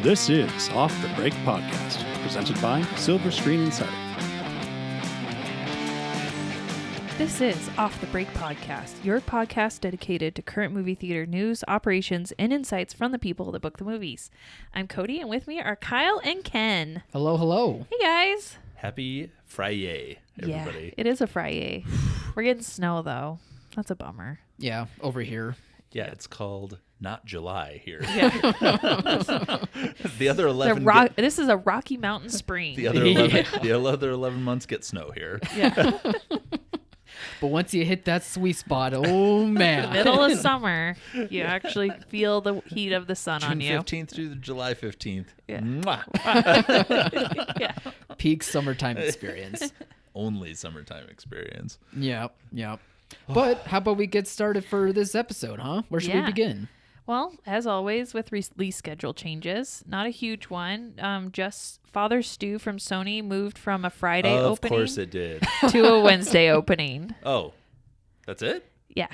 This is Off the Break Podcast, presented by Silver Screen Insider. This is Off the Break Podcast, your podcast dedicated to current movie theater news, operations, and insights from the people that book the movies. I'm Cody, and with me are Kyle and Ken. Hello, hello. Hey, guys. Happy Friday, everybody. Yeah, it is a Friday. We're getting snow, though. That's a bummer. Yeah, over here. Yeah, it's called Not July here. Yeah. The other 11 This is a Rocky Mountain spring. the other 11 months get snow here. Yeah. But once you hit that sweet spot, oh man. Middle of summer, you actually feel the heat of the sun on June you. 15th through July 15th. Yeah. Mwah. Yeah. Peak summertime experience. Only summertime experience. Yep. But how about we get started for this episode, huh? Where should we begin? Well, as always, with release schedule changes, not a huge one. Just Father Stu from Sony moved from a Friday opening Of course it did. to a Wednesday opening. Oh, that's it? Yeah.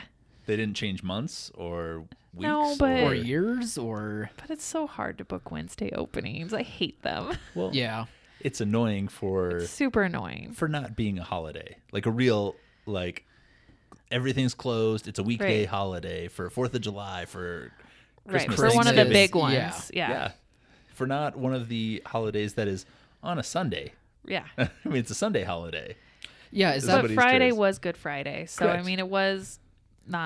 They didn't change months or weeks? No, but- Or years, or... But it's so hard to book Wednesday openings. I hate them. Well, Yeah. it's annoying It's super annoying. for not being a holiday. Like a real, like, everything's closed. It's a weekday Right. holiday for 4th of July, for Right, Christmas. for one of the Thanksgiving. big ones. Yeah. Yeah. For not one of the holidays that is on a Sunday. Yeah. I mean, it's a Sunday holiday. Yeah, is But that... Somebody's Friday choice. was Good Friday. So, Correct. I mean, it was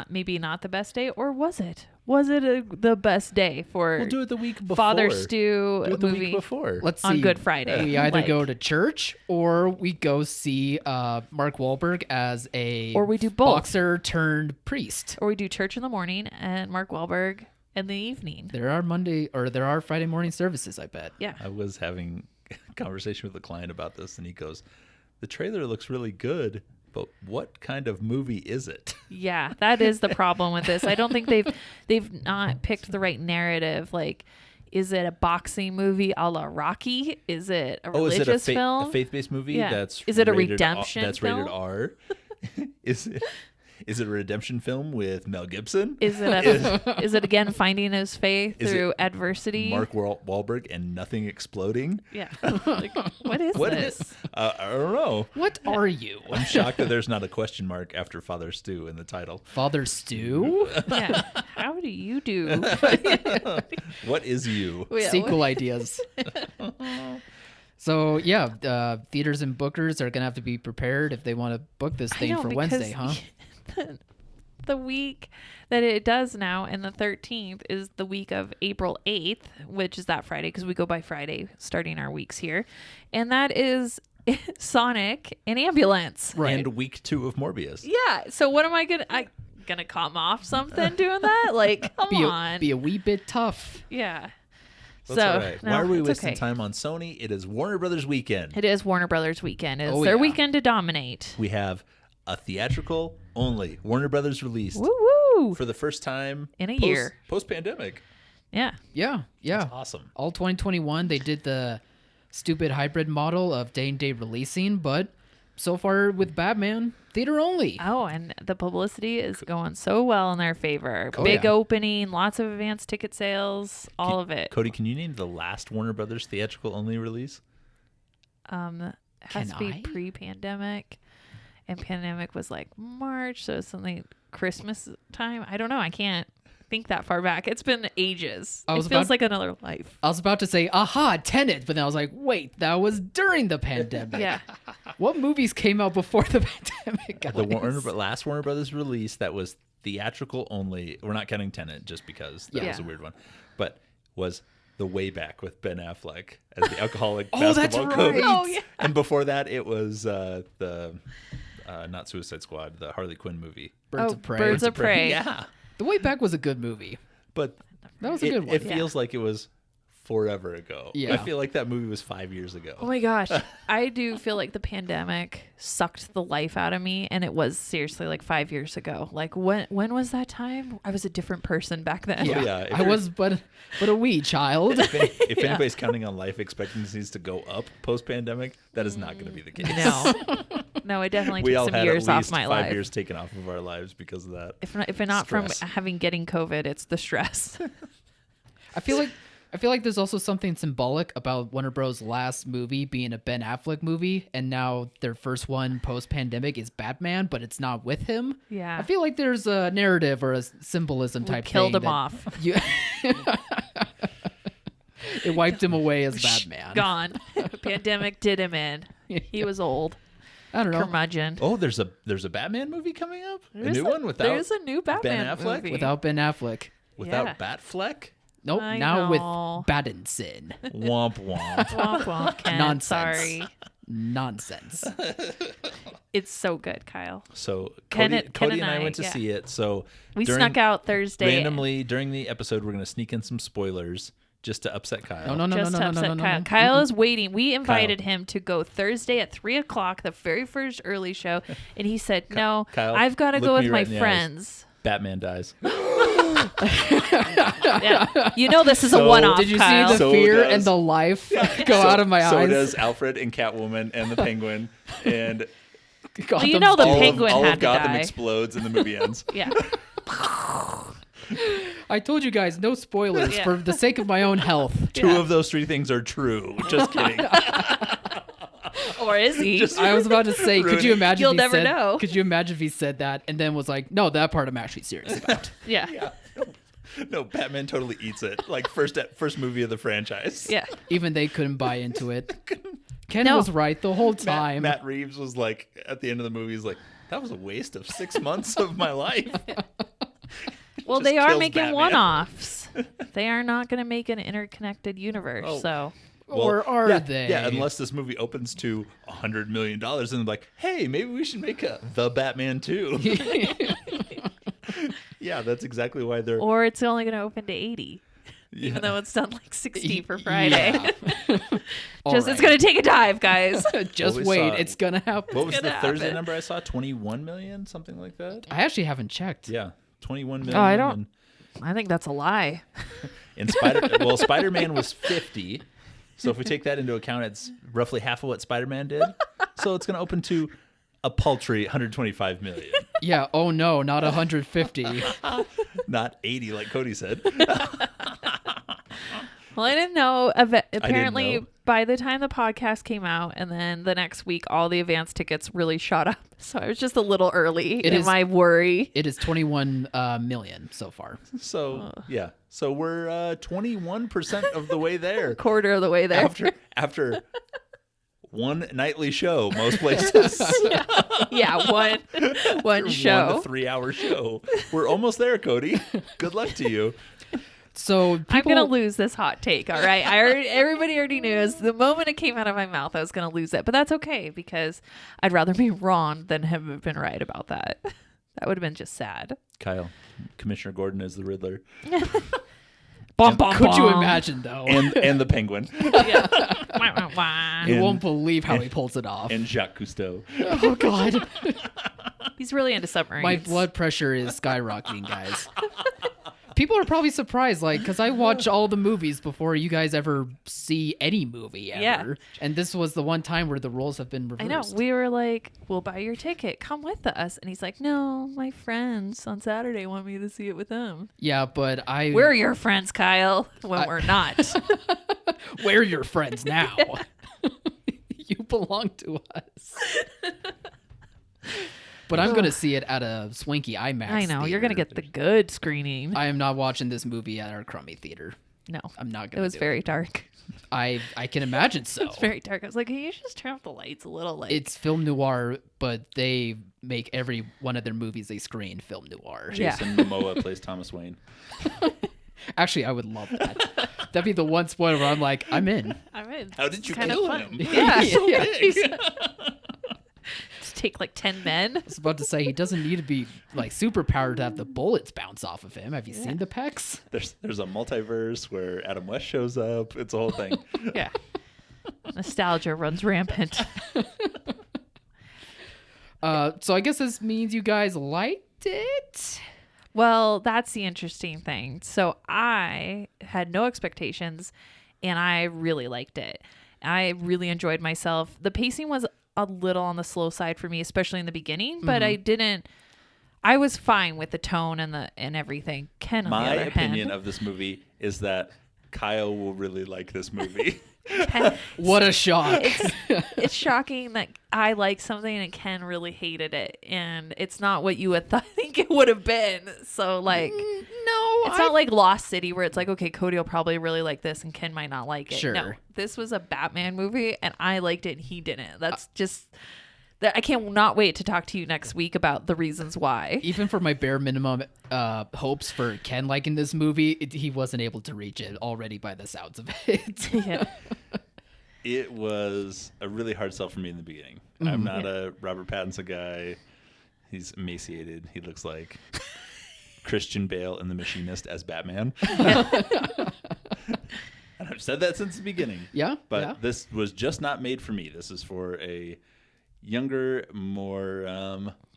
maybe not the best day, or was it? Was it the best day for We'll do it the week before. Father Stu Do it the movie week before. Let's see. on Good Friday? We either Like- go to church or we go see Mark Wahlberg as a... Or we do both. Boxer turned priest. Or we do church in the morning and Mark Wahlberg in the evening. There are Friday morning services, I bet. Yeah. I was having a conversation with a client about this, and he goes, the trailer looks really good, but what kind of movie is it? Yeah, that is the problem with this. I don't think they've not picked the right narrative. Like, is it a boxing movie a la Rocky? Is it a religious is it film? a faith-based movie? Yeah. Is Is it a rated redemption That's film? rated R. Is it a redemption film with Mel Gibson? Is it again finding his faith Is through it adversity? Mark Wahlberg and nothing exploding? Yeah. Like, what is What this? is? I don't know. What are you? I'm shocked that there's not a question mark after Father Stu in the title. Father Stu? Yeah. How do you do? What is you? Yeah, Sequel ideas. So yeah, theaters and bookers are gonna have to be prepared if they want to book this thing for Wednesday, huh? The week that it does now, and the 13th is the week of April 8th, which is that Friday, because we go by Friday starting our weeks here. And that is Sonic and Ambulance. Right. And week 2 of Morbius. Yeah. So what am I gonna come off something doing that? Like, come on. Be a wee bit tough. Yeah. That's so all right. no, Why are we it's wasting okay. time on Sony? It is Warner Brothers weekend. It is Warner Brothers weekend. It's Oh, their yeah. weekend to dominate. We have a theatrical only Warner Brothers released Woo woo. for the first time In a year. post-pandemic. Yeah. Yeah. Awesome. All 2021, they did the stupid hybrid model of day-and-day releasing, but so far with Batman, theater only. Oh, and the publicity is going so well in their favor. Oh, Big yeah. opening, lots of advanced ticket sales, all of it. Cody, can you name the last Warner Brothers theatrical only release? Has Can to be I? pre-pandemic, and pandemic was like March, so it's something Christmas time. I don't know. I can't think that far back. It's been ages. I was It feels about- like another life. I was about to say, aha, Tenet, but then I was like, wait, that was during the pandemic. Yeah. What movies came out before the pandemic, guys? The last Warner Brothers release that was theatrical only. We're not counting Tenet just because that Yeah. was a weird one, but was The Way Back with Ben Affleck as the alcoholic Oh, that's basketball right. coach. Oh, yeah. And before that, it was the not Suicide Squad, the Harley Quinn movie. Birds Oh, of Prey. Birds of Prey. Yeah, The Way Back was a good movie. but That was a good one. It feels like it was forever ago. Yeah. I feel like that movie was 5 years ago. Oh my gosh. I do feel like the pandemic sucked the life out of me, and it was seriously like 5 years ago. Like when was that time? I was a different person back then. Yeah, yeah, if I you're- was but a wee child. If anybody's counting on life expectancies to go up post-pandemic, that is not going to be the case. No. No, it definitely We took all some had years at off least my 5 life. years taken off of our lives because of that. If not from Stress. getting COVID, it's the stress. I feel like I feel like there's also something symbolic about Warner Bros. Last movie being a Ben Affleck movie, and now their first one post-pandemic is Batman, but it's not with him. Yeah. I feel like there's a narrative or a symbolism We type killed thing. him off. It wiped him away as Batman. Gone. Pandemic did him in. He was old. I don't know. Curmudgeon. Oh, there's a Batman movie coming up? There's a new one without There's a new Batman Ben Affleck? movie. Without Ben Affleck. without Yeah. Batfleck? Nope. I now know. with Battinson. Womp womp. Womp womp, Ken. Nonsense. Sorry. Nonsense. It's so good, Kyle. So Ken Cody and and I I, went to yeah. see it. So We during- snuck out Thursday. randomly during the episode. We're gonna sneak in some spoilers just to upset Kyle. No. Just to upset Kyle. Kyle is waiting. We invited Kyle. him to go Thursday at 3:00, the very first early show, and he said, "No, Kyle, I've got to look go me with right my in the eyes. friends." Batman dies. Yeah. You know this is a So- one-off. Did you Kyle. see the So fear does- and the life go out of my So eyes? does Alfred and Catwoman and the Penguin, and Well, you know the all Penguin of, all had of to Gotham die. explodes and the movie ends. Yeah. I told you guys, no spoilers Yeah. for the sake of my own health. Two of those three things are true. Just kidding. Or is he? Just- I was about to say, could you imagine? You'll if he never said, know. Could you imagine if he said that and then was like, "No, that part I'm actually serious about." yeah. Yeah. No, Batman totally eats it. Like first movie of the franchise. Yeah. Even they couldn't buy into it. Ken No. was right the whole time. Matt Reeves was like, at the end of the movie, he's like, that was a waste of 6 months of my life. Well, Just they are kills making Batman. one-offs. They are not going to make an interconnected universe. Oh. So Or are yeah, they? Yeah, unless this movie opens to $100 million and they're like, hey, maybe we should make The Batman 2. Yeah, that's exactly why they're... or it's only going to open to 80. yeah. Even though it's done like 60 for Friday. Yeah. Just it's going to take a dive, guys. Just Well, we wait, saw- it's gonna happen. What was the gonna Thursday happen. number I saw? 21 million? Something like that? I actually haven't checked. Yeah, 21 million. Oh, I don't- I think that's a lie. And Spider-Man was 50. So if we take that into account, it's roughly half of what Spider-Man did. So it's going to open to a paltry 125 million, Yeah. Oh no, not 150. not 80 like Cody said. Well, I didn't know. Apparently, know. by the time the podcast came out, and then the next week, all the advance tickets really shot up. So I was just a little early It in is- my worry. It is 21 million so far. So yeah, so we're 21% of the way there. Quarter of the way there. After one nightly show, most places. Yeah, one 1 show. to 3 hour show. We're almost there, Cody. Good luck to you. So people, I'm gonna lose this hot take. All right, everybody already knows the moment it came out of my mouth, I was gonna lose it. But that's okay because I'd rather be wrong than have been right about that. That would have been just sad. Kyle, Commissioner Gordon is the Riddler, Bum, bum, Could you bum. imagine though? and the Penguin, Yeah. Wah, wah, wah. You and- won't believe how he pulls it off. and Jacques Cousteau. Oh god, He's really into submarines. my blood pressure is skyrocketing, guys. People are probably surprised, like, because I watch all the movies before you guys ever see any movie ever. Yeah. And this was the one time where the roles have been I reversed. know. We were like, "We'll buy your ticket. Come with us." And he's like, "No, my friends on Saturday want me to see it with them." Yeah, but We're your friends, Kyle. When we're not. We're your friends now. You belong to us. But I'm gonna see it at a swanky IMAX. I know. You're gonna theater. get the good screening. I am not watching this movie at our crummy theater. No, I'm not it gonna. was do very dark. I can imagine so. It's very dark. I was like, "Can you just turn off the lights a little?" Like, It's film noir, but they make every one of their movies they screen film noir. Yeah. Jason Momoa plays Thomas Wayne. Actually, I would love that. That'd be the one spoiler where I'm like, I'm in. I'm in. How did It's you kind of kill fun. him? Yeah. Yeah. Just take like 10 men. I was about to say he doesn't need to be like super powered to have the bullets bounce off of him. Have you seen the pecs? There's a multiverse where Adam West shows up. It's a whole thing. Yeah. Nostalgia runs rampant. So I guess this means you guys liked it. Well, that's the interesting thing. So I had no expectations and I really liked it. I really enjoyed myself. The pacing was a little on the slow side for me, especially in the beginning, but I was fine with the tone and everything. Ken, on the My other opinion hand, of this movie is that Kyle will really like this movie. What a shock. It's shocking that I like something and Ken really hated it, and it's not what you would think it would have been. So like, it's not like Lost City where it's like, okay, Cody will probably really like this and Ken might not like it. Sure. No, this was a Batman movie and I liked it and he didn't. That's just that I can't not wait to talk to you next week about the reasons why. Even for my bare minimum hopes for Ken liking this movie, he wasn't able to reach it already by the sounds of it. Yeah. It was a really hard sell for me in the beginning. I'm not a Robert Pattinson guy. He's emaciated. He looks like Christian Bale in The Machinist as Batman. And I've said that since the beginning. Yeah. But this was just not made for me. This is for a younger, more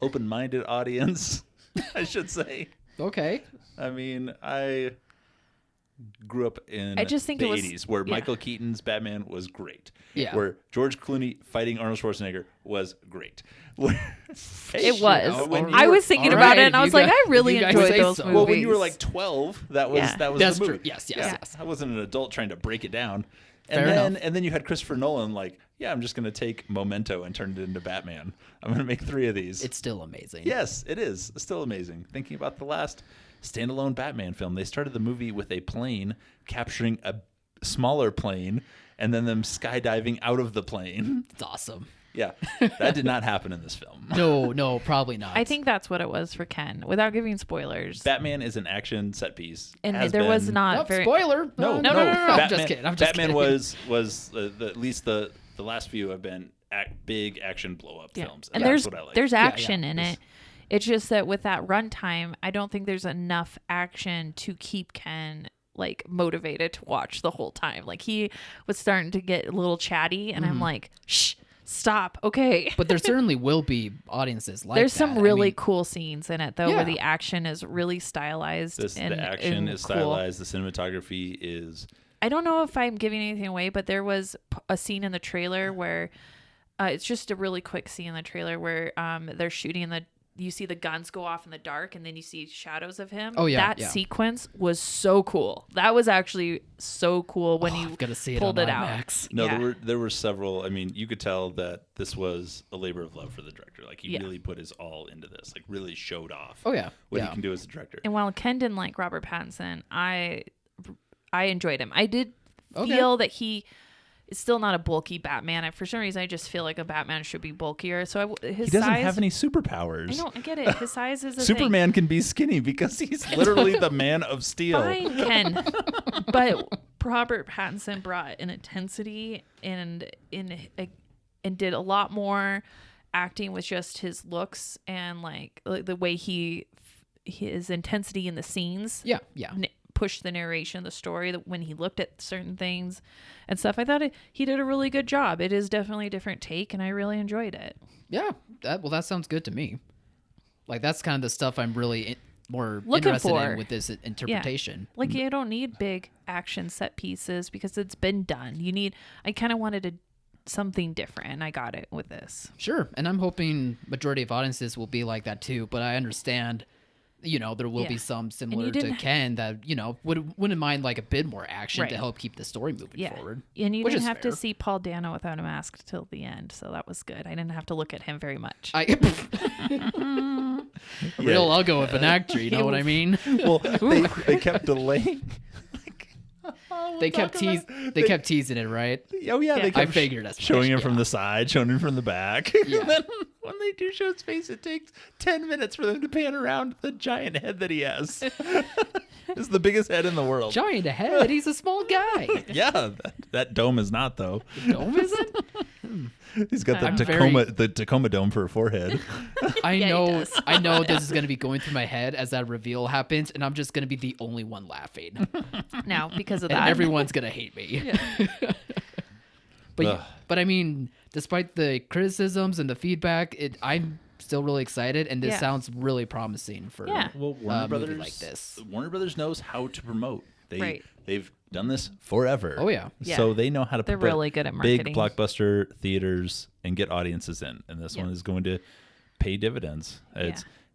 open-minded audience, I should say. Okay. I mean, I grew up in I just think the it was- 80s where yeah. Michael Keaton's Batman was great. Yeah. Where George Clooney fighting Arnold Schwarzenegger was great. It was. when you I were- was thinking all about right, it and I if was you like, guys- I really if you guys enjoyed say those so. movies. Well, when you were like 12, that was Yeah. that was That's the movie. true. Yes. I wasn't an adult trying to break it down. Fair And then you had Christopher Nolan like, yeah, I'm just going to take Memento and turn it into Batman. I'm going to make 3 of these. It's still amazing. Yes, it is. It's still amazing. Thinking about the last standalone Batman film, they started the movie with a plane capturing a smaller plane and then them skydiving out of the plane. It's awesome. Yeah, that did not happen in this film. No, probably not. I think that's what it was for Ken, without giving spoilers. Batman is an action set piece. And Has there was been- not Nope, very. spoiler. No. I'm Batman, just kidding. I'm just Batman kidding. was at least the last few have been big action blow up Yeah. films, And that's what I like. there's Yeah, action in it. It's just that with that runtime, I don't think there's enough action to keep Ken like motivated to watch the whole time. Like he was starting to get a little chatty, and I'm like, shh, stop, okay. But there certainly will be audiences like There's that. some I really mean, cool scenes in it though, Yeah. where the action is really stylized. The action and is cool. stylized. The cinematography is. I don't know if I'm giving anything away, but there was a scene in the trailer where it's just a really quick scene in the trailer where they're shooting in you see the guns go off in the dark and then you see shadows of him. Oh, yeah, That yeah. sequence was so cool. That was actually so cool when you I've gotta see it pulled on it out. IMAX. No, Yeah. there were several. I mean, you could tell that this was a labor of love for the director. Like he Yeah. really put his all into this. Like really showed off. Oh, yeah. what Yeah. he can do as a director. And while Ken didn't like Robert Pattinson, I enjoyed him. I did Okay. feel that he is still not a bulky Batman. For some reason, I just feel like a Batman should be bulkier. So his He doesn't size, have any superpowers. I know, I get it. His size is a Superman can be skinny because he's literally the Man of Steel. Fine, Ken. But Robert Pattinson brought an intensity and did a lot more acting with just his looks and like the way his intensity in the scenes. Yeah. Pushed the narration, the story, when he looked at certain things and stuff. I thought he did a really good job. It is definitely a different take, and I really enjoyed it. Yeah. That sounds good to me. Like that's kind of the stuff I'm really more Looking interested for. in with this interpretation. Like you don't need big action set pieces because it's been done. I kind of wanted something different, and I got it with this. Sure. And I'm hoping majority of audiences will be like that too, but I understand there will be Yeah. some you similar to didn't- Ken that, wouldn't mind like a bit more action Right. to help keep the story moving Yeah. forward. And you which didn't is have to fair. see Paul Dano without a mask till the end, so that was good. I didn't have to look at him very much. A real uggo of an actor, you know what I mean? Well, they kept delaying. They kept teasing it, right? Oh yeah, Yeah. they I kept figured as showing much, him from yeah. the side, showing him from the back. Yeah. And then when they do show his face, it takes 10 minutes for them to pan around the giant head that he has. It's the biggest head in the world. Giant head, he's a small guy. Yeah, that dome is not though. Dome is it? He's got I'm the Tacoma dome for a forehead. I Yeah, he know does. I know this is gonna be going through my head as that reveal happens, and I'm just gonna be the only one laughing. Now, because of And that. everyone's gonna hate me. Ugh. but I mean, despite the criticisms and the feedback, I'm still really excited, and this Yeah. sounds really promising for Yeah. Well, a movie like this. Warner Brothers knows how to promote. Right. They've done this forever. Oh, yeah. So they know how to They're put really good at big marketing. blockbuster theaters and get audiences in. And this Yeah. one is going to pay dividends.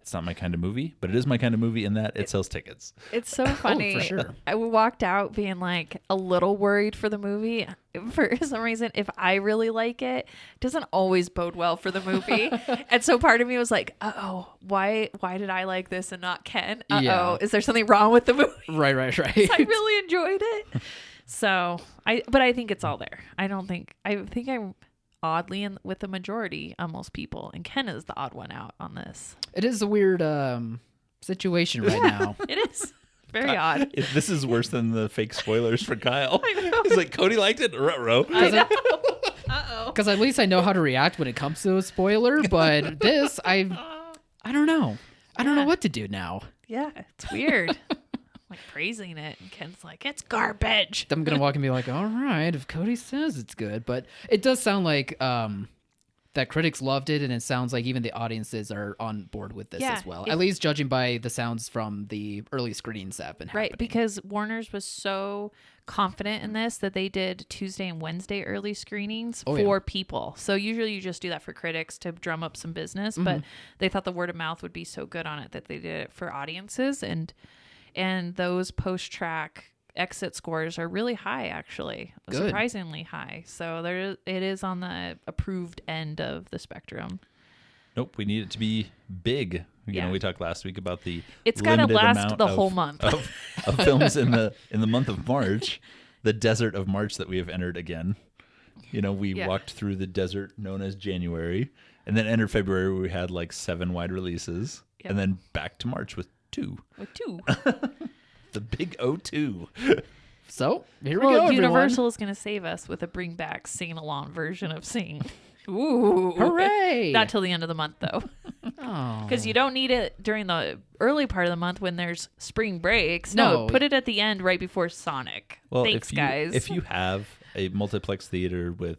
It's not my kind of movie, but it is my kind of movie in that it sells tickets. It's so funny. for sure. I walked out being like a little worried for the movie. For some reason, if I really like it, it doesn't always bode well for the movie. And so part of me was like, uh-oh, why did I like this and not Ken? Uh-oh, Yeah. is there something wrong with the movie? Right. I really enjoyed it. So but I think it's all there. I think I'm oddly with the majority on most people, and Ken is the odd one out on this. It is a weird situation right now. It is very odd. This is worse than the fake spoilers for Kyle. I know. He's like, Cody liked it. Ruh-roh. I know. Uh-oh. Because at least I know how to react when it comes to a spoiler, but this, I don't know. I don't know what to do now. Yeah, it's weird. Like praising it, and Ken's like, it's garbage. I'm going to walk and be like, all right, if Cody says it's good. But it does sound like that critics loved it, and it sounds like even the audiences are on board with this as well. At least judging by the sounds from the early screenings that have been happening. Right, because Warner's was so confident in this that they did Tuesday and Wednesday early screenings for people. So usually you just do that for critics to drum up some business, but they thought the word of mouth would be so good on it that they did it for audiences, and those post-track exit scores are really high, actually. Good. Surprisingly high. So it is on the approved end of the spectrum. Nope, we need it to be big. You Yeah. know, we talked last week about the It's got to limited last amount the of- whole month. of films in the month of March, the desert of March that we have entered again. You know, we walked through the desert known as January, and then entered February where we had like 7 wide releases, and then back to March with 2. With 2. The big O2. So here we Well, go, Universal is going to save us with a bring back sing along version of Sing. Ooh. Hooray. Not till the end of the month, though. everyone. Because you don't need it during the early part of the month when there's spring breaks. No. No, put it at the end right before Sonic. Well, Thanks, guys. if you have a multiplex theater with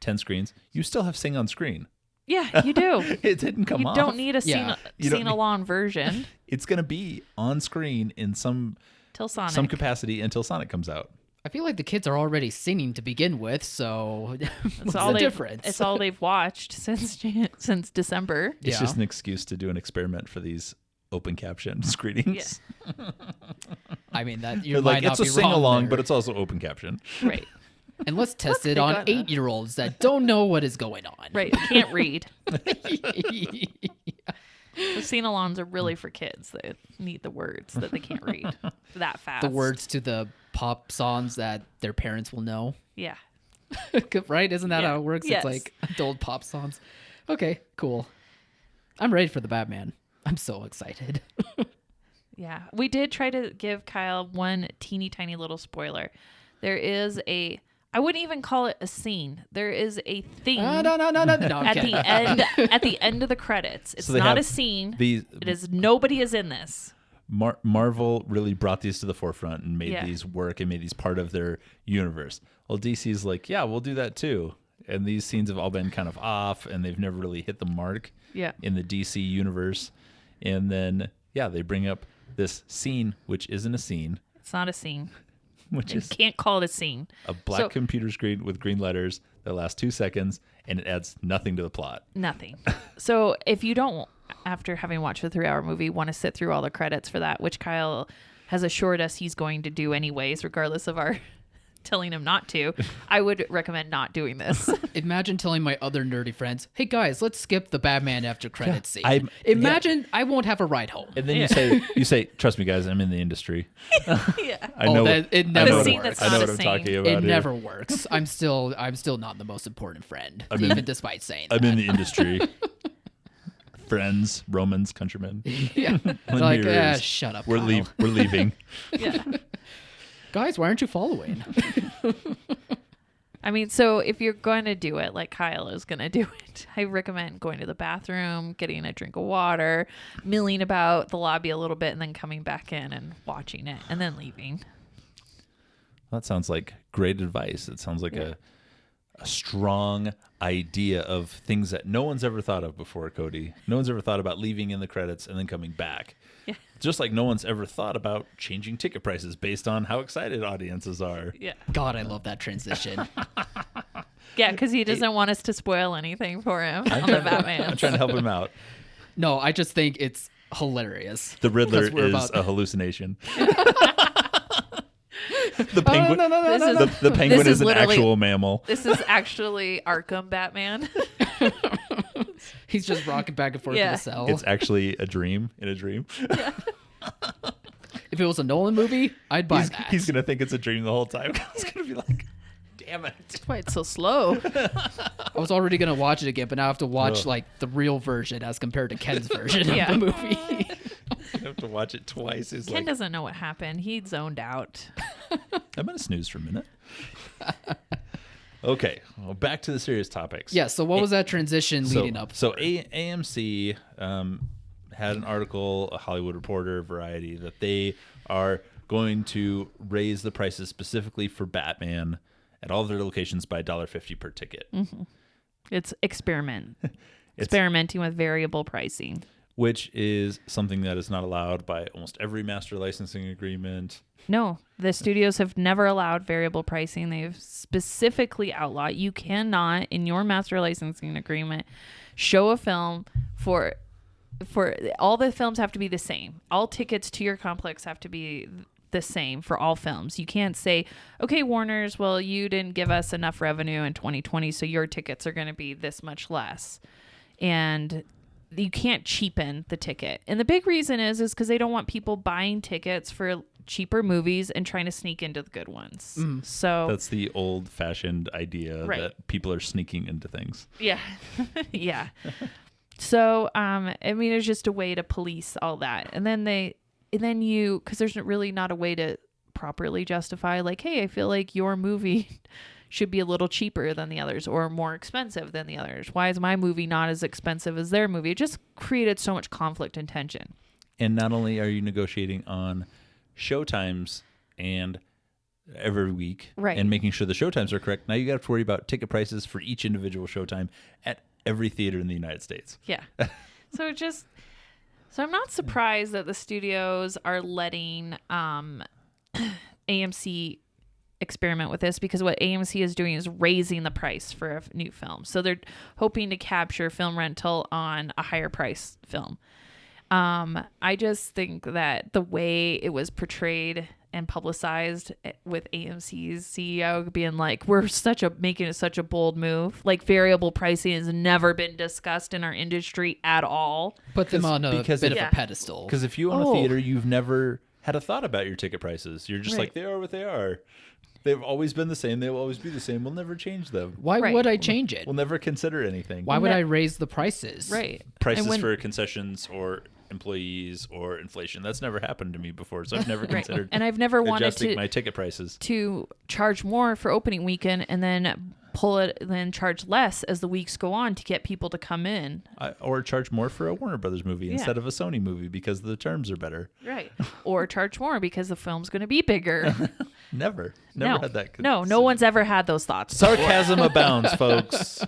10 screens, you still have Sing on screen. Yeah, you do. It didn't come You off. don't need a Yeah. You don't sing along version It's going to be on screen in some till Sonic. capacity until Sonic comes out. I feel like the kids are already singing to begin with, so what's It's all the they've- difference? It's all they've watched since December. It's Yeah. just an excuse to do an experiment for these open caption screenings. I mean, that you They're might like, not it's a be sing wrong along, there. but it's also open caption. Right. And let's test it they on gotta- 8-year-olds that don't know what is going on. Right. Can't read. The sing-alongs are really for kids that need the words that they can't read that fast. The words to the pop songs that their parents will know. Yeah. Right? Isn't that Yeah. how it works? Yes. It's like adult pop songs. Okay, cool. I'm ready for the Batman. I'm so excited. Yeah. We did try to give Kyle one teeny tiny little spoiler. There is I wouldn't even call it a scene. There is a thing No, I'm at kidding. the end of the credits. It's So they not have a scene. These It is nobody is in this. Marvel really brought these to the forefront and made Yeah. these work and made these part of their universe. Well, DC's like, yeah, we'll do that too. And these scenes have all been kind of off, and they've never really hit the mark Yeah. in the DC universe. And then, they bring up this scene, which isn't a scene, It's not a scene. which You is can't call it a scene. a black So- computer screen with green letters that lasts 2 seconds, and it adds nothing to the plot. Nothing. So if you don't, after having watched a 3-hour movie, want to sit through all the credits for that, which Kyle has assured us he's going to do anyways, regardless of our telling him not to, I would recommend not doing this. Imagine telling my other nerdy friends, "Hey guys, let's skip the Batman after credits scene." I'm- Imagine I won't have a ride home. And then you say, trust me, guys, I'm in the industry. Yeah. I know. It I never know The scene what, that's I know not what a I'm scene. talking about. It here. never works. I'm still not the most important friend, I'm in- even despite saying I'm that. in the industry. Friends, Romans, countrymen. Yeah. It's When like, mirrors. shut up. We're Kyle. We're leaving. Yeah. Guys, why aren't you following? I mean, so if you're going to do it like Kyle is going to do it, I recommend going to the bathroom, getting a drink of water, milling about the lobby a little bit, and then coming back in and watching it and then leaving. That sounds like great advice. It sounds like a strong idea of things that no one's ever thought of before, Cody. No one's ever thought about leaving in the credits and then coming back. Yeah. Just like no one's ever thought about changing ticket prices based on how excited audiences are. Yeah. God, I love that transition. Yeah, because he doesn't want us to spoil anything for him on the Batman. I'm trying to help him out. No, I just think it's hilarious. The Riddler is a hallucination. The penguin. The penguin is an actual mammal. This is actually Arkham Batman. He's just rocking back and forth in the cell. It's actually a dream in a dream. Yeah. If it was a Nolan movie, I'd buy that. He's gonna think it's a dream the whole time. He's gonna be like, "Damn it! That's why it's so slow." I was already gonna watch it again, but now I have to watch like the real version as compared to Ken's version of the movie. I have to watch it twice. Ken doesn't know what happened. He zoned out. I'm gonna snooze for a minute. Okay, well, back to the serious topics. Yeah. So what was that transition leading up? So AMC had an article, a Hollywood Reporter, Variety, that they are going to raise the prices specifically for Batman at all of their locations by $1.50 per ticket. Mm-hmm. It's experimenting with variable pricing, which is something that is not allowed by almost every master licensing agreement. No, the studios have never allowed variable pricing. They've specifically outlawed. You cannot, in your master licensing agreement, show a film for all the films have to be the same. All tickets to your complex have to be the same for all films. You can't say, okay, Warner's, well, you didn't give us enough revenue in 2020, so your tickets are going to be this much less. And you can't cheapen the ticket. And the big reason is because they don't want people buying tickets for cheaper movies and trying to sneak into the good ones. So that's the old-fashioned idea that people are sneaking into things. Yeah. Yeah. So, I mean, there's just a way to police all that. And then because there's really not a way to properly justify, like, hey, I feel like your movie should be a little cheaper than the others or more expensive than the others. Why is my movie not as expensive as their movie? It just created so much conflict and tension. And not only are you negotiating on showtimes and every week and making sure the showtimes are correct, now you got to worry about ticket prices for each individual showtime at every theater in the United States. Yeah. So I'm not surprised that the studios are letting AMC experiment with this, because what AMC is doing is raising the price for a new film. So they're hoping to capture film rental on a higher price film. I just think that the way it was portrayed and publicized with AMC's CEO being like, we're making it such a bold move. Like, variable pricing has never been discussed in our industry at all. Put them on a bit of a pedestal. Because if you own a theater, you've never had a thought about your ticket prices. You're just like, they are what they are. They've always been the same. They will always be the same. We'll never change them. Why would I change it? We'll never consider anything. Why would I raise the prices? Right. Prices for concessions or employees or inflation. That's never happened to me before, so I've never considered and I've never wanted adjusting my ticket prices to charge more for opening weekend and then charge less as the weeks go on to get people to come in. Or charge more for a Warner Brothers movie instead of a Sony movie because the terms are better. Right. Or charge more because the film's going to be bigger. Never had that. No one's ever had those thoughts. Sarcasm abounds, folks.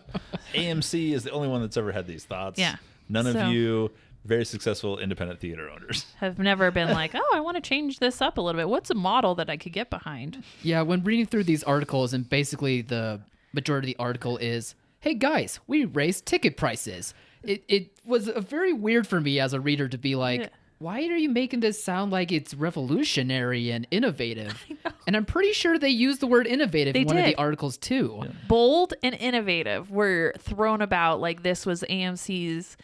AMC is the only one that's ever had these thoughts. Yeah. None of you very successful independent theater owners have never been like, oh, I want to change this up a little bit. What's a model that I could get behind? Yeah, when reading through these articles, and basically the majority of the article is, hey guys, we raised ticket prices. It was very weird for me as a reader to be like, why are you making this sound like it's revolutionary and innovative? And I'm pretty sure they used the word innovative in one of the articles too. Yeah. Bold and innovative were thrown about like this was AMC's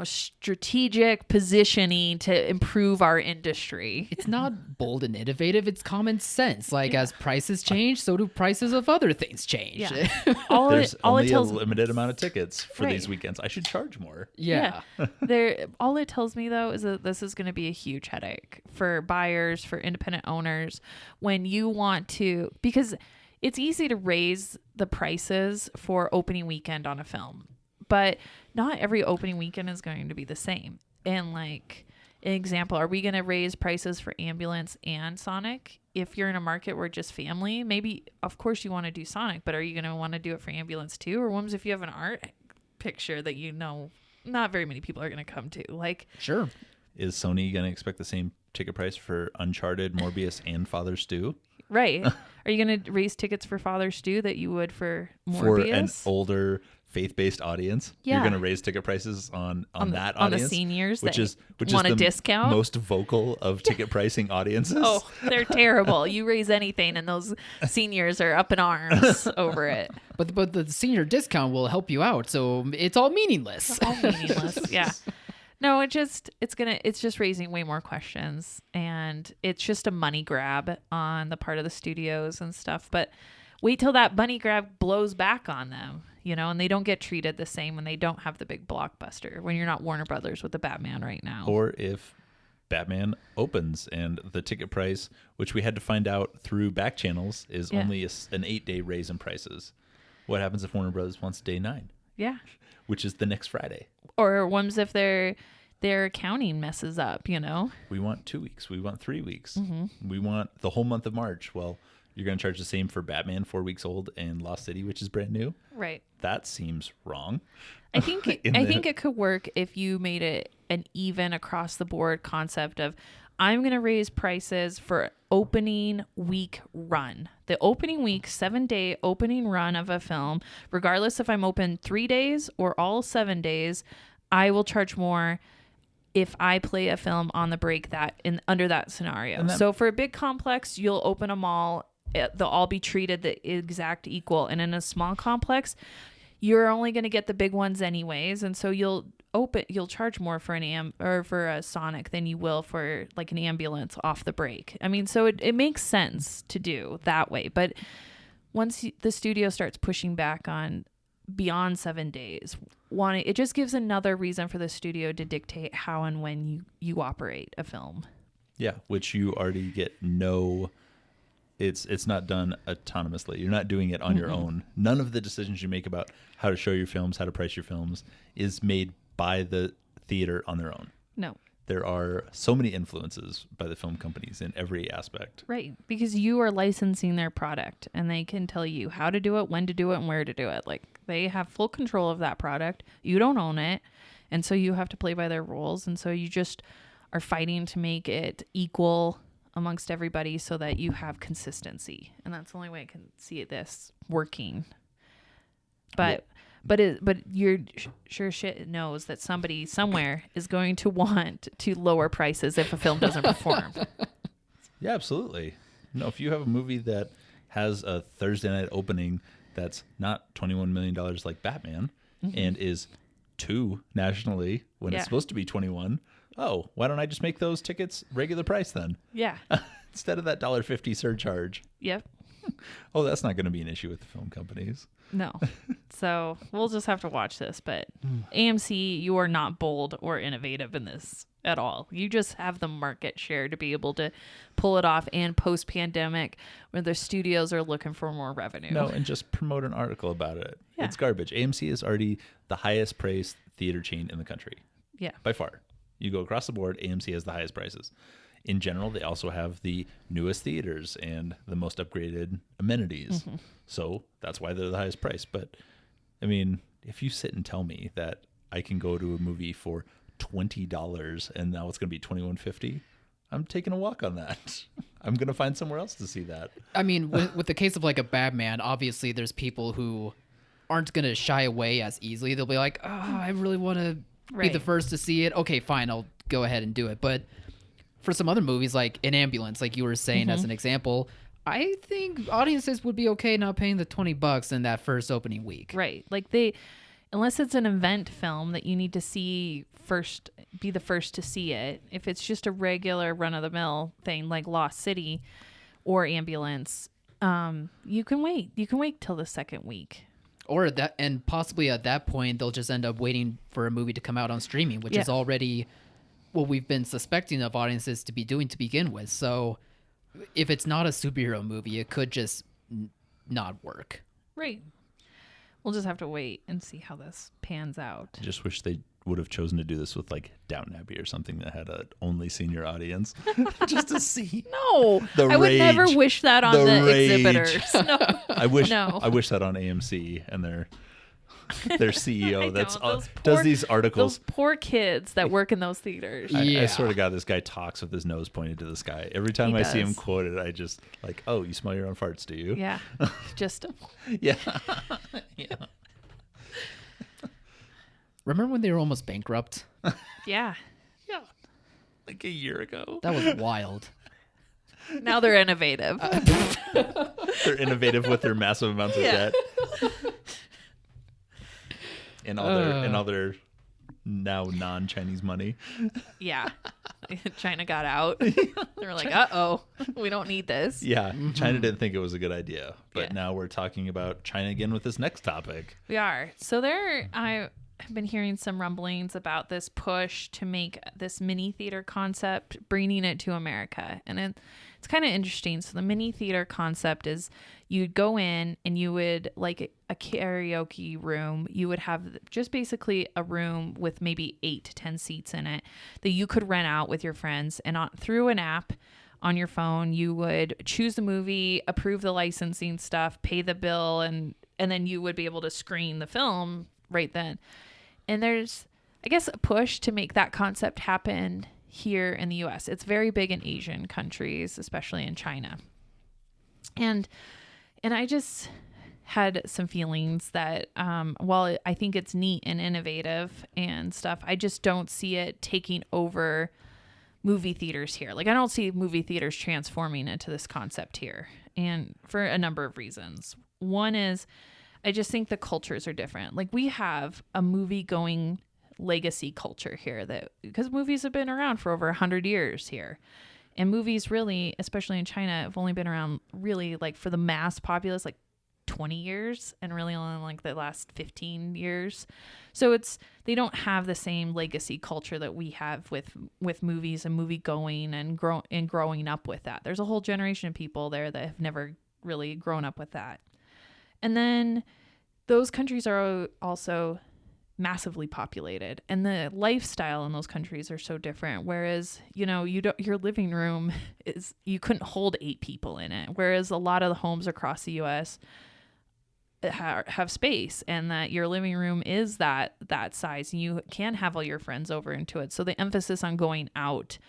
strategic positioning to improve our industry. It's not bold and innovative. It's common sense. Like, as prices change, so do prices of other things change. Yeah. There's only a limited amount of tickets for these weekends. I should charge more. Yeah. All it tells me, though, is that this is going to be a huge headache for buyers, for independent owners, when you want to, because it's easy to raise the prices for opening weekend on a film. But not every opening weekend is going to be the same. And like an example, are we going to raise prices for Ambulance and Sonic? If you're in a market where just family, maybe, of course you want to do Sonic, but are you going to want to do it for Ambulance too? Or what if you have an art picture that not very many people are going to come to? Like, sure. Is Sony going to expect the same ticket price for Uncharted, Morbius, and Father Stew? Right. Are you going to raise tickets for Father Stew that you would for Morbius? For an older faith-based audience. Yeah. You're going to raise ticket prices on that on audience, the seniors which that is want a the discount. most vocal of ticket pricing audiences. Oh, they're terrible. You raise anything, and those seniors are up in arms over it. But the senior discount will help you out, so it's all meaningless. All meaningless. Yeah. No, it's just raising way more questions, and it's just a money grab on the part of the studios and stuff. But wait till that money grab blows back on them, and they don't get treated the same when they don't have the big blockbuster, when you're not Warner Brothers with the Batman right now. Or if Batman opens and the ticket price, which we had to find out through back channels, is only an 8-day raise in prices. What happens if Warner Brothers wants day 9? Yeah. Which is the next Friday. Or ones if their accounting messes up, We want 2 weeks. We want 3 weeks. Mm-hmm. We want the whole month of March. Well, you're going to charge the same for Batman 4 weeks old and Lost City, which is brand new. Right. That seems wrong. I think it could work if you made it an even across the board concept of, I'm going to raise prices for opening week run. The opening week, 7-day opening run of a film, regardless if I'm open 3 days or all 7 days, I will charge more if I play a film on the break under that scenario. So for a big complex, you'll open them all. They'll all be treated the exact equal. And in a small complex, you're only going to get the big ones anyways. And so you'll charge more for for a Sonic than you will for like an ambulance off the break. I mean, so it makes sense to do that way. But once the studio starts pushing back on beyond 7 days, it just gives another reason for the studio to dictate how and when you operate a film. Yeah, which you already get it's not done autonomously. You're not doing it on your own. None of the decisions you make about how to show your films, how to price your films is made by the theater on their own. No. There are so many influences by the film companies in every aspect. Right, because you are licensing their product, and they can tell you how to do it, when to do it, and where to do it. Like, they have full control of that product. You don't own it, and so you have to play by their rules, and so you just are fighting to make it equal amongst everybody so that you have consistency. And that's the only way I can see this working. But you're sure shit knows that somebody somewhere is going to want to lower prices if a film doesn't perform. Yeah, absolutely. No, if you have a movie that has a Thursday night opening that's not $21 million like Batman and is 2 nationally when it's supposed to be 21, oh, why don't I just make those tickets regular price then? Yeah. Instead of that $1.50 surcharge. Yep. Oh, that's not going to be an issue with the film companies. No. So we'll just have to watch this. But AMC, you are not bold or innovative in this at all. You just have the market share to be able to pull it off, and post-pandemic where the studios are looking for more revenue. No, and just promote an article about it. Yeah. It's garbage. AMC is already the highest priced theater chain in the country. Yeah. By far. You go across the board, AMC has the highest prices. In general, they also have the newest theaters and the most upgraded amenities. So that's why they're the highest price. But, I mean, if you sit and tell me that I can go to a movie for $20 and now it's going to be $21.50, I'm taking a walk on that. I'm going to find somewhere else to see that. I mean, with the case of like a Batman, obviously there's people who aren't going to shy away as easily. They'll be like, oh, I really want to be the first to see it. Okay, fine, I'll go ahead and do it. But for some other movies, like An Ambulance, like you were saying as an example, I think audiences would be okay not paying the $20 in that first opening week. Right. Like unless it's an event film that you need to see first, be the first to see it. If it's just a regular run-of-the-mill thing like Lost City or Ambulance, you can wait. You can wait till the second week. Or and possibly at that point, they'll just end up waiting for a movie to come out on streaming, which is already what we've been suspecting of audiences to be doing to begin with. So if it's not a superhero movie, it could just not work. Right. We'll just have to wait and see how this pans out. I just wish they would have chosen to do this with like Downton Abbey or something that had a only senior audience just to see. No, I would never wish that on the exhibitors. No. I wish that on AMC and their CEO does these articles. Those poor kids that work in those theaters. I swear to God, this guy talks with his nose pointed to the sky. Every time I see him quoted, I just like, oh, you smell your own farts, do you? Yeah. Just. Yeah. Yeah. Remember when they were almost bankrupt? Yeah. Yeah. Like a year ago. That was wild. Now they're innovative. They're innovative with their massive amounts of debt. And all their now non-Chinese money. Yeah. China got out. They were like, uh-oh, we don't need this. Yeah, China didn't think it was a good idea. But Yeah. now we're talking about China again with this next topic. We are. So I have been hearing some rumblings about this push to make this mini theater concept, bringing it to America. And it's kind of interesting. So the mini theater concept is you'd go in and you would, like a karaoke room, you would have just basically a room with maybe 8 to 10 seats in it that you could rent out with your friends. And through an app on your phone, you would choose the movie, approve the licensing stuff, pay the bill, and then you would be able to screen the film right then. And there's, I guess, a push to make that concept happen here in the US. It's very big in Asian countries, especially in China. And I just had some feelings that while I think it's neat and innovative and stuff, I just don't see it taking over movie theaters here. Like, I don't see movie theaters transforming into this concept here, and for a number of reasons. One is I just think the cultures are different. Like, we have a movie going legacy culture here because movies have been around for over 100 years here. And movies really, especially in China, have only been around really, like, for the mass populace, like 20 years, and really only like the last 15 years. So they don't have the same legacy culture that we have with movies and movie going and growing up with that. There's a whole generation of people there that have never really grown up with that. And then those countries are also massively populated, and the lifestyle in those countries are so different. Whereas, your living room you couldn't hold 8 people in it. Whereas a lot of the homes across the US have space, and that your living room is that size, and you can have all your friends over into it. So the emphasis on going out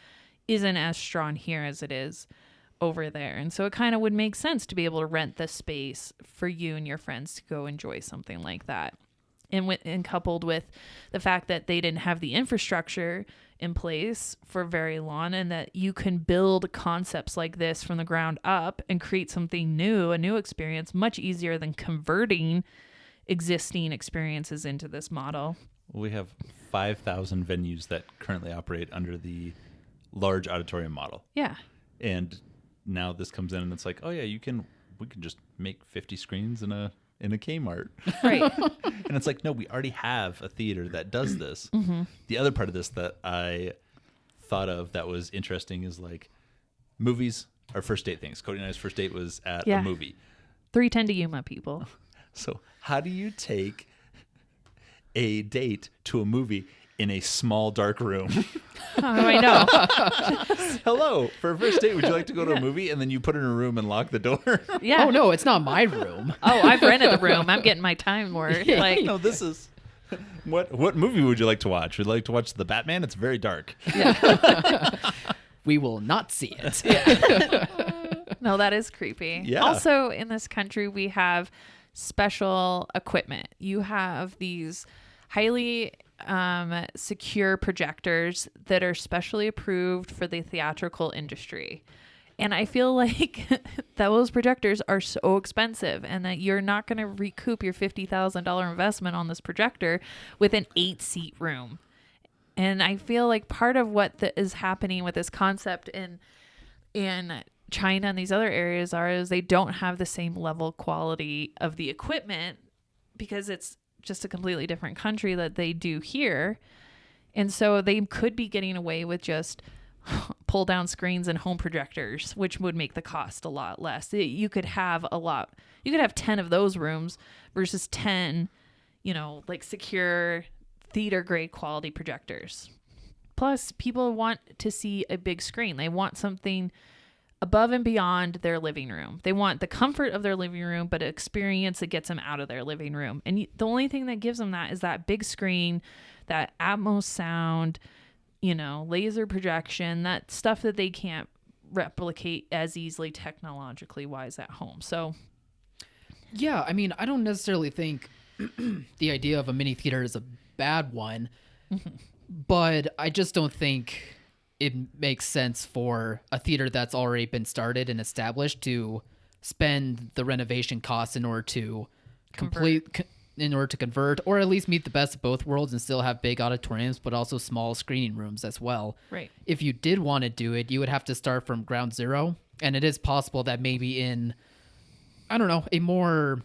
isn't as strong here as it is over there. And so it kind of would make sense to be able to rent the space for you and your friends to go enjoy something like that. And coupled with the fact that they didn't have the infrastructure in place for very long, and that you can build concepts like this from the ground up and create something new, a new experience, much easier than converting existing experiences into this model. We have 5,000 venues that currently operate under the large auditorium model. Yeah. And now this comes in and it's like, oh yeah, we can just make 50 screens in a Kmart. Right. And it's like, no, we already have a theater that does this. Mm-hmm. The other part of this that I thought of that was interesting is, like, movies are first date things. Cody and I's first date was at a movie. 3:10 to Yuma, people. So how do you take a date to a movie in a small, dark room? I know. Hello, for a first date, would you like to go to a movie? And then you put her in a room and lock the door. Yeah. Oh, no, it's not my room. Oh, I've rented the room. I'm getting my time worth. Like, No, this is... What movie would you like to watch? Would you like to watch The Batman? It's very dark. We will not see it. no, that is creepy. Yeah. Also, in this country, we have special equipment. You have these highly secure projectors that are specially approved for the theatrical industry. And I feel like those projectors are so expensive, and that you're not going to recoup your $50,000 investment on this projector with an 8-seat room. And I feel like part of what is happening with this concept in China and these other areas is they don't have the same level quality of the equipment, because it's just a completely different country that they do here. And so they could be getting away with just pull down screens and home projectors, which would make the cost a lot less. You could have 10 of those rooms versus 10, like secure theater grade quality projectors. Plus, people want to see a big screen. They want something above and beyond their living room. They want the comfort of their living room, but an experience that gets them out of their living room. And the only thing that gives them that is that big screen, that Atmos sound, laser projection, that stuff that they can't replicate as easily technologically wise at home. So, yeah, I mean, I don't necessarily think the idea of a mini theater is a bad one, but I just don't think it makes sense for a theater that's already been started and established to spend the renovation costs in order to convert, or at least meet the best of both worlds and still have big auditoriums, but also small screening rooms as well. Right. If you did want to do it, you would have to start from ground zero. And it is possible that maybe in, I don't know, a more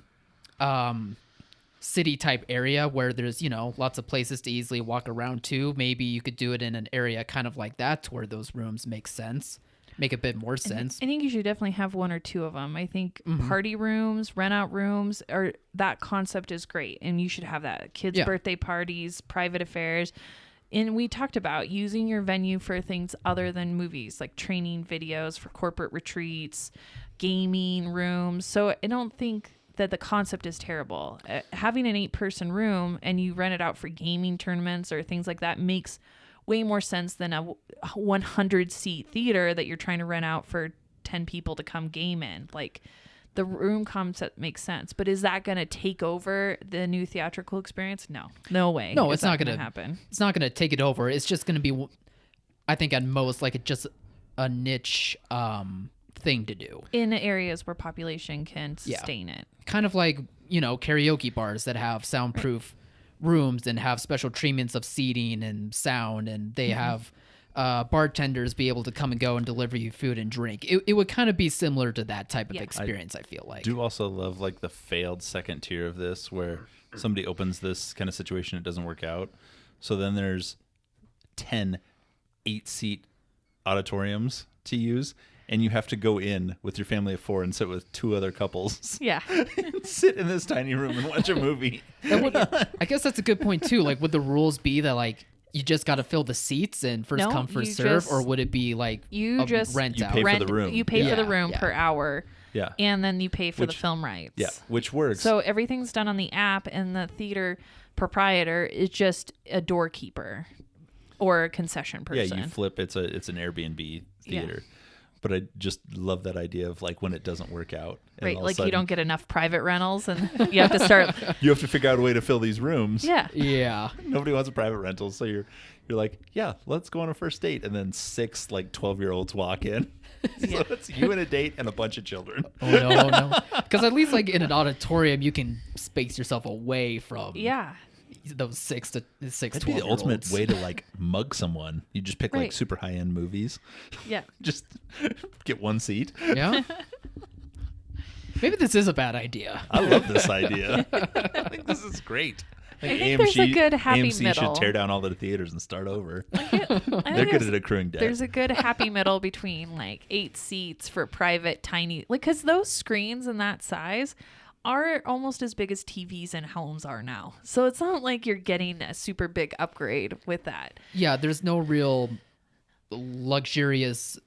city type area where there's, lots of places to easily walk around to, maybe you could do it in an area kind of like that to where those rooms make a bit more sense. I think you should definitely have one or two of them. I think party rooms, rent out rooms, or that concept is great. And you should have that. Kids' birthday parties, private affairs. And we talked about using your venue for things other than movies, like training videos for corporate retreats, gaming rooms. So I don't think that the concept is terrible. Having an 8-person room and you rent it out for gaming tournaments or things like that makes way more sense than a 100-seat theater that you're trying to rent out for 10 people to come game in. Like, the room concept makes sense, but is that going to take over the new theatrical experience? No way. No, it's not going to happen. It's not going to take it over. It's just going to be, I think, at most, like just a niche thing to do in areas where population can sustain it. Kind of like, karaoke bars that have soundproof rooms and have special treatments of seating and sound, and they have bartenders be able to come and go and deliver you food and drink. It would kind of be similar to that type of experience, I feel like. I do also love like the failed second tier of this where somebody opens this kind of situation, it doesn't work out. So then there's 10 8-seat auditoriums to use, and you have to go in with your family of 4 and sit with 2 other couples. Yeah. And sit in this tiny room and watch a movie. I guess that's a good point too. Like, would the rules be that like you just got to fill the seats and first come first serve, or would it be like rent out? You pay for the room. You pay for the room per hour. Yeah. And then you pay for the film rights. Yeah, which works. So everything's done on the app, and the theater proprietor is just a doorkeeper or a concession person. Yeah, you flip. It's an Airbnb theater. Yeah. But I just love that idea of like when it doesn't work out. Right, like you don't get enough private rentals and you have to start. You have to figure out a way to fill these rooms. Yeah. Yeah. Nobody wants a private rental. So you're like, yeah, let's go on a first date. And then 6 like 12-year-olds walk in. So it's you and a date and a bunch of children. Oh, no. Because at least like in an auditorium, you can space yourself away from those 6 to 6 That'd be the ultimate way to like mug someone. You just pick like super high-end movies. Yeah. Just get one seat. Yeah. Maybe this is a bad idea. I love this idea. I think this is great. I think there's a good happy AMC middle. should tear down all the theaters and start over. They're good at accruing debt. There's a good happy middle between like 8 seats for private tiny, like, because those screens in that size are almost as big as TVs in homes are now. So it's not like you're getting a super big upgrade with that. Yeah, there's no real luxurious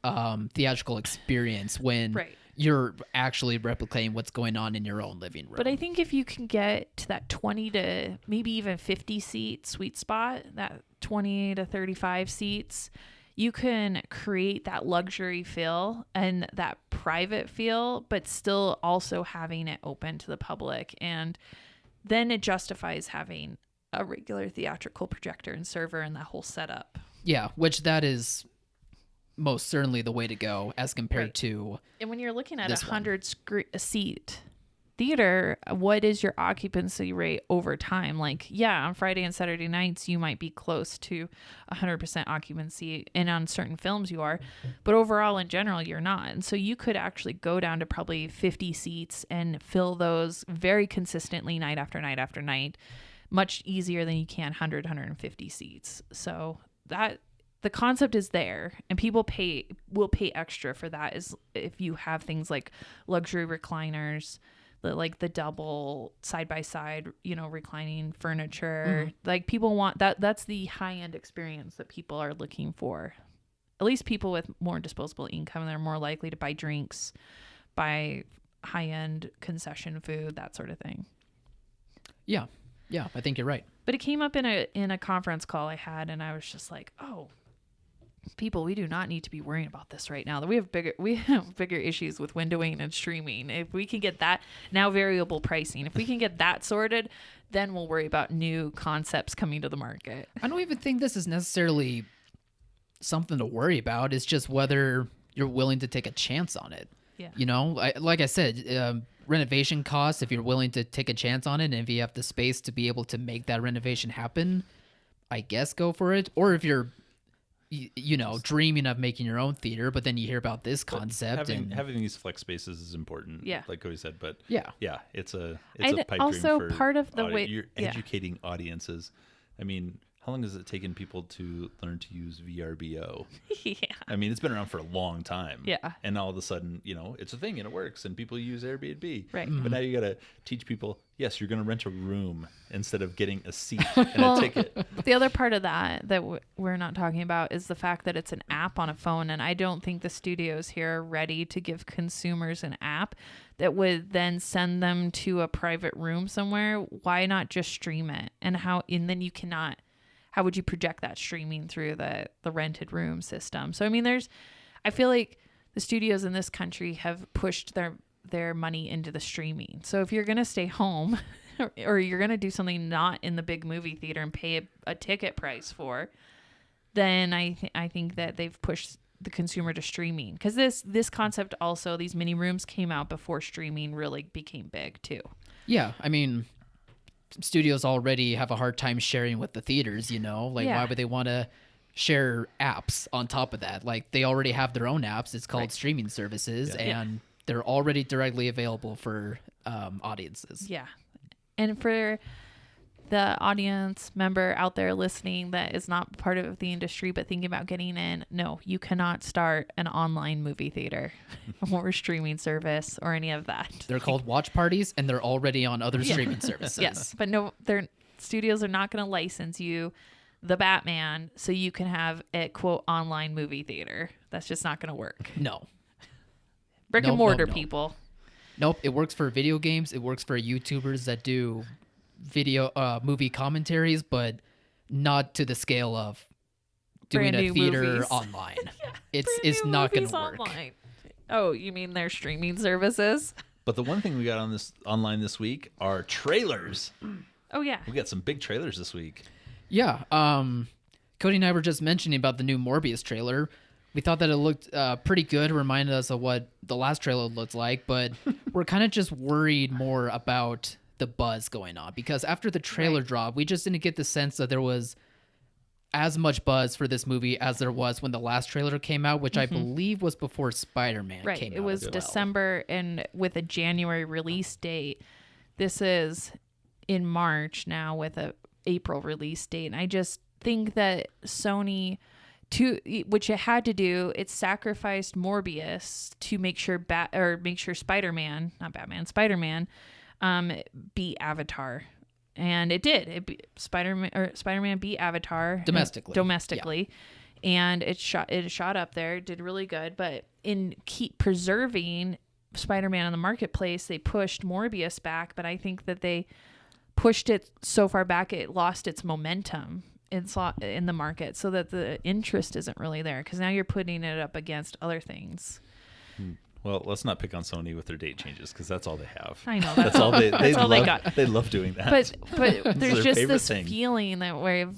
theatrical experience when you're actually replicating what's going on in your own living room. But I think if you can get to that 20 to maybe even 50 seat sweet spot, that 20 to 35 seats, you can create that luxury feel and that private feel, but still also having it open to the public. And then it justifies having a regular theatrical projector and server and that whole setup. Yeah, which that is most certainly the way to go as compared to. And when you're looking at 100-seat theater, what is your occupancy rate over time? Like, on Friday and Saturday nights, you might be close to 100% occupancy, and on certain films you are, but overall in general, you're not. And so you could actually go down to probably 50 seats and fill those very consistently night after night after night, much easier than you can 150 seats. So that the concept is there, and people will pay extra for that, is if you have things like luxury recliners, like the double side by side, reclining furniture. Like, people want that. That's the high end experience that people are looking for. At least people with more disposable income, they're more likely to buy drinks, buy high end concession food, that sort of thing. Yeah, I think you're right. But it came up in a conference call I had, and I was just like, oh, people, we do not need to be worrying about this right now. We have bigger issues with windowing and streaming. If we can get that, now variable pricing, if we can get that sorted, then we'll worry about new concepts coming to the market. I don't even think this is necessarily something to worry about. It's just whether you're willing to take a chance on it. Yeah. You know, like I said, renovation costs, if you're willing to take a chance on it, and if you have the space to be able to make that renovation happen, I guess go for it. Or if you're, you know, dreaming of making your own theater, but then you hear about this concept. Having these flex spaces is important, like Cody said. But yeah, it's a pipe also dream for part of the way you're educating audiences. I mean, how long has it taken people to learn to use VRBO? Yeah. I mean, it's been around for a long time. Yeah. And all of a sudden, you know, it's a thing and it works and people use Airbnb. Right. But now you got to teach people, yes, you're going to rent a room instead of getting a seat and a ticket. The other part of that we're not talking about is the fact that it's an app on a phone. And I don't think the studios here are ready to give consumers an app that would then send them to a private room somewhere. Why not just stream it? And then you cannot... How would you project that streaming through the rented room system? So, I mean, I feel like the studios in this country have pushed their money into the streaming. So if you're going to stay home or you're going to do something not in the big movie theater and pay a ticket price for, then I think that they've pushed the consumer to streaming. Because this concept also, these mini rooms came out before streaming really became big too. Yeah, I mean... studios already have a hard time sharing with the theaters, you know, like why would they want to share apps on top of that? Like they already have their own apps. It's called streaming services and they're already directly available for audiences. Yeah. And for the audience member out there listening that is not part of the industry but thinking about getting in, no, you cannot start an online movie theater or streaming service or any of that. They're called watch parties and they're already on other streaming services. Yes, but no, studios are not going to license you the Batman so you can have a quote online movie theater. That's just not going to work. No. Brick and mortar people. Nope, it works for video games. It works for YouTubers that do video movie commentaries, but not to the scale of doing a theater movies. Online. It's not going to work. Online. Oh, you mean their streaming services? But the one thing we got on this online this week are trailers. Oh yeah, we got some big trailers this week. Yeah, Cody and I were just mentioning about the new Morbius trailer. We thought that it looked pretty good, reminded us of what the last trailer looked like, but we're kind of just worried more about the buzz going on, because after the trailer drop, we just didn't get the sense that there was as much buzz for this movie as there was when the last trailer came out, which I believe was before Spider-Man came out. It was December and with a January release date. This is in March now with a April release date. And I just think that Sony, which it had to do, it sacrificed Morbius to make sure Spider-Man beat Avatar, and it did. Spider-Man beat Avatar domestically, and it shot up there, did really good. But in keep preserving Spider-Man in the marketplace, they pushed Morbius back. But I think that they pushed it so far back it lost its momentum in the market, so that the interest isn't really there, because now you're putting it up against other things. Well, let's not pick on Sony with their date changes, because that's all they have. I know. That's all they got. They love doing that. But there's just this feeling that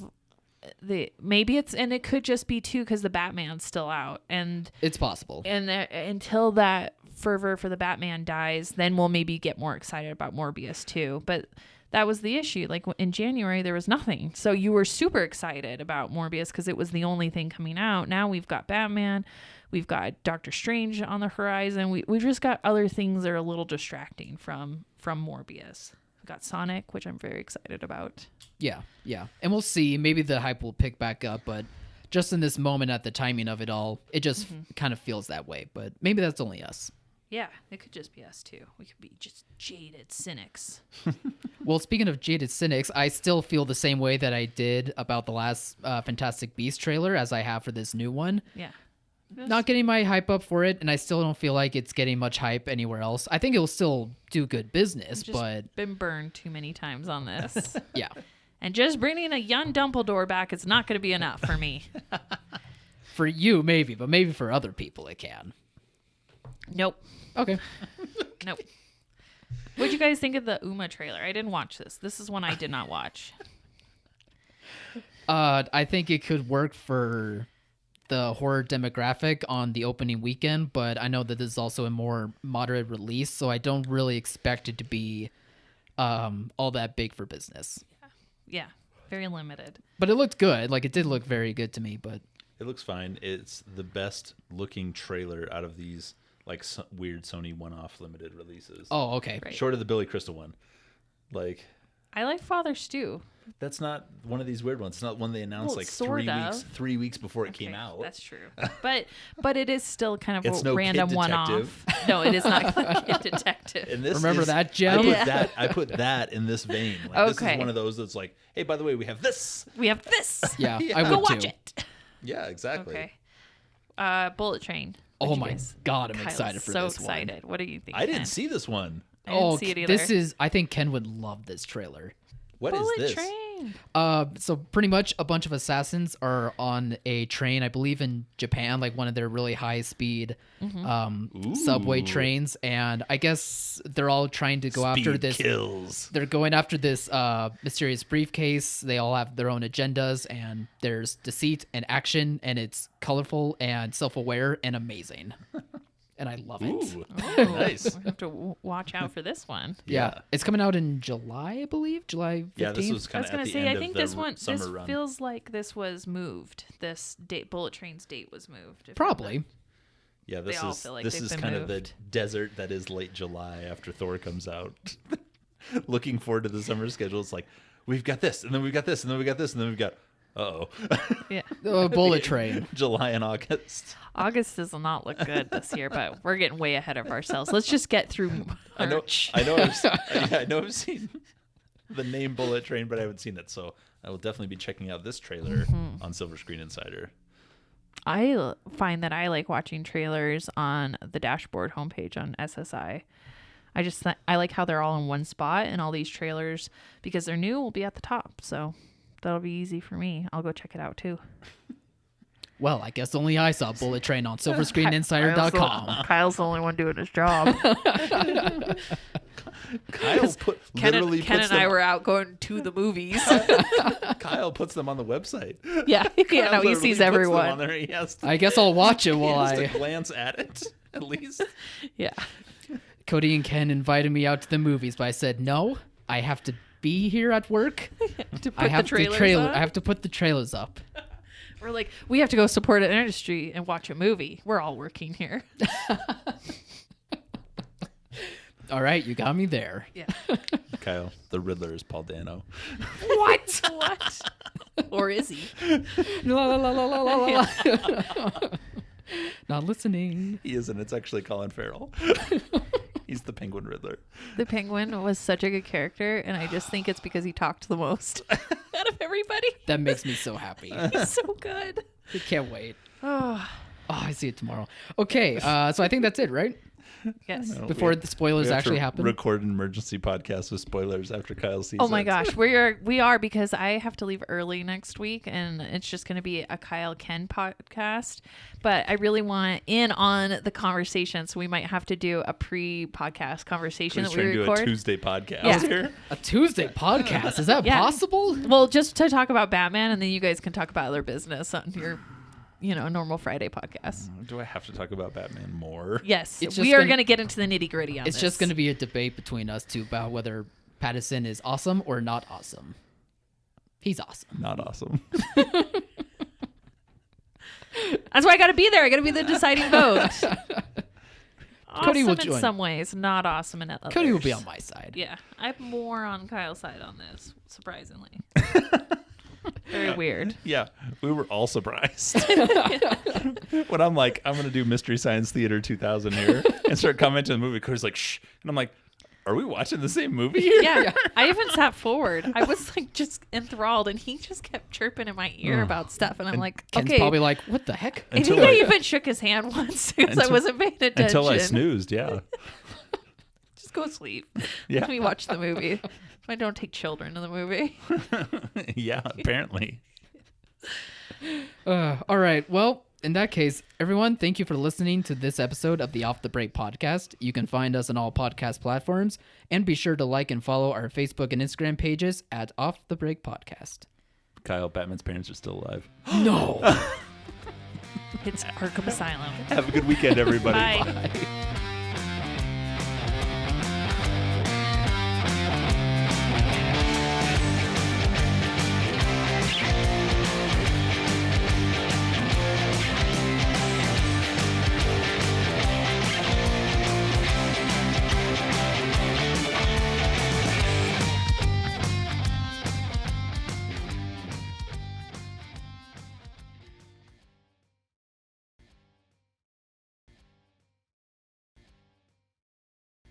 maybe it's, and it could just be too, because the Batman's still out, and it's possible. And until that fervor for the Batman dies, then we'll maybe get more excited about Morbius too. But that was the issue. Like in January, there was nothing. So you were super excited about Morbius because it was the only thing coming out. Now we've got Batman. We've got Doctor Strange on the horizon. We've just got other things that are a little distracting from Morbius. We've got Sonic, which I'm very excited about. Yeah. And we'll see. Maybe the hype will pick back up, but just in this moment at the timing of it all, it just kind of feels that way. But maybe that's only us. Yeah, it could just be us too. We could be just jaded cynics. Well, speaking of jaded cynics, I still feel the same way that I did about the last Fantastic Beasts trailer as I have for this new one. Yeah. Not getting my hype up for it, and I still don't feel like it's getting much hype anywhere else. I think it will still do good business, but been burned too many times on this. Yeah. And just bringing a young Dumbledore back is not going to be enough for me. For you, maybe, but maybe for other people it can. Nope. Okay. Nope. What'd you guys think of the Uma trailer? I didn't watch this. This is one I did not watch. I think it could work for the horror demographic on the opening weekend, but I know that this is also a more moderate release, so I don't really expect it to be all that big for business. Yeah, very limited. But it looked good. Like, it did look very good to me, but... It looks fine. It's the best looking trailer out of these like weird Sony one-off limited releases. Oh, okay. Right. Short of the Billy Crystal one. Like, I like Father Stew. that's not one of these weird ones. It's not one they announced Well, like sorta. 3 weeks before it came out. That's true. But it is still kind of It's a no random Kid one-off. Detective. No, it is not Kid Detective. And this Remember is- that, Jem? I put that in this vein. Like, This Okay. is one of those that's like, hey, by the way, we have this. We have this. Yeah, Yeah. I Go would watch too. it. Yeah, exactly. Okay. Bullet Train. Oh What'd you my guys- God, I'm Kyle's excited for so this one. excited. What do you think? I didn't Ken? see this one. I didn't see it either. I think Ken would love this trailer. What is Bullet this? Train. So pretty much a bunch of assassins are on a train, I believe in Japan, like one of their really high speed subway Ooh. trains, and I guess they're all trying to go after Speed this. kills. They're going after this mysterious briefcase. They all have their own agendas, and there's deceit and action, and it's colorful and self-aware and amazing. And I love it. Ooh, Ooh, nice. We have to watch out for this one. Yeah. It's coming out in July, I believe. July 15th. Yeah, this was I kind was of at gonna the say, end I of think the this one. summer This run. feels like this was moved. This date, Bullet Train's date was moved. Probably. Yeah, They this all is feel like this they've is been kind of the moved. desert that is late July after Thor comes out. Looking forward to the summer schedule. It's like we've got this, and then we've got this, and then we got this, and then we've got Yeah. Bullet Train. July and August. August does not look good this year, but we're getting way ahead of ourselves. Let's just get through March. I know I've seen the name Bullet Train, but I haven't seen it, so I will definitely be checking out this trailer on Silver Screen Insider. I find that I like watching trailers on the dashboard homepage on SSI. I like how they're all in one spot, and all these trailers, because they're new, will be at the top. So that'll be easy for me. I'll go check it out too. Well, I guess only I saw Bullet Train on silverscreeninsider.com. Kyle's the only one doing his job. Kyle Ken literally and puts I them. were out going to the movies. Kyle puts them on the website. Yeah, Kyle no, he literally sees puts them everyone. on there. He has to, I guess I'll watch it he while has to I... glance at it at least. Yeah. Cody and Ken invited me out to the movies, but I said, no, I have to be here at work. To put I have the trailers I have to put the trailers up. We're like, we have to go support an industry and watch a movie. We're all working here. All right, you got me there. Yeah. Kyle, the Riddler is Paul Dano. What? What? Or is he? La, la, la, la, la, la, la. Not listening. He isn't. It's actually Colin Farrell. He's the Penguin Riddler. The Penguin was such a good character, and I just think it's because he talked the most out of everybody. That makes me so happy. He's so good. I can't wait. Oh, Oh, I see it tomorrow. Okay, so I think that's it, right? yes. No, Before we- the spoilers we have actually to happen. Record an emergency podcast with spoilers after Kyle sees Oh my it. gosh, we are because I have to leave early next week, and it's just going to be a Kyle Ken podcast. But I really want in on the conversation, so we might have to do a pre-podcast conversation He's that we trying to do record. a Tuesday podcast Yeah. here. A Tuesday podcast. Is that Yeah. possible? Well, just to talk about Batman, and then you guys can talk about other business on your, normal Friday podcast. Do I have to talk about Batman more? Yes, It's we just are gonna- going to get into the nitty gritty on It's this. just going to be a debate between us two about whether Pattinson is awesome or not awesome. He's awesome. Not awesome. That's why I got to be there. I got to be the deciding vote. Cody will Awesome in join. some ways, not awesome in others. Cody will be on my side. Yeah, I'm more on Kyle's side on this, surprisingly. Very weird. Yeah, we were all surprised. When I'm like, I'm going to do Mystery Science Theater 2000 here and start commenting on the movie, Cody's like, shh. And I'm like, are we watching the same movie here? Yeah, I even sat forward. I was like just enthralled, and he just kept chirping in my ear about stuff, and I'm like, Ken's okay. probably like, what the heck? I think I even shook his hand once because I wasn't paying attention. Until I snoozed, yeah. Just go sleep. Yeah. Let me watch the movie. I don't take children to the movie. Yeah, apparently. All right. Well, in that case, everyone, thank you for listening to this episode of the Off the Break podcast. You can find us on all podcast platforms, and be sure to like and follow our Facebook and Instagram pages at Off the Break Podcast. Kyle, Batman's parents are still alive. No! It's Arkham Asylum. Have a good weekend, everybody. Bye. Bye.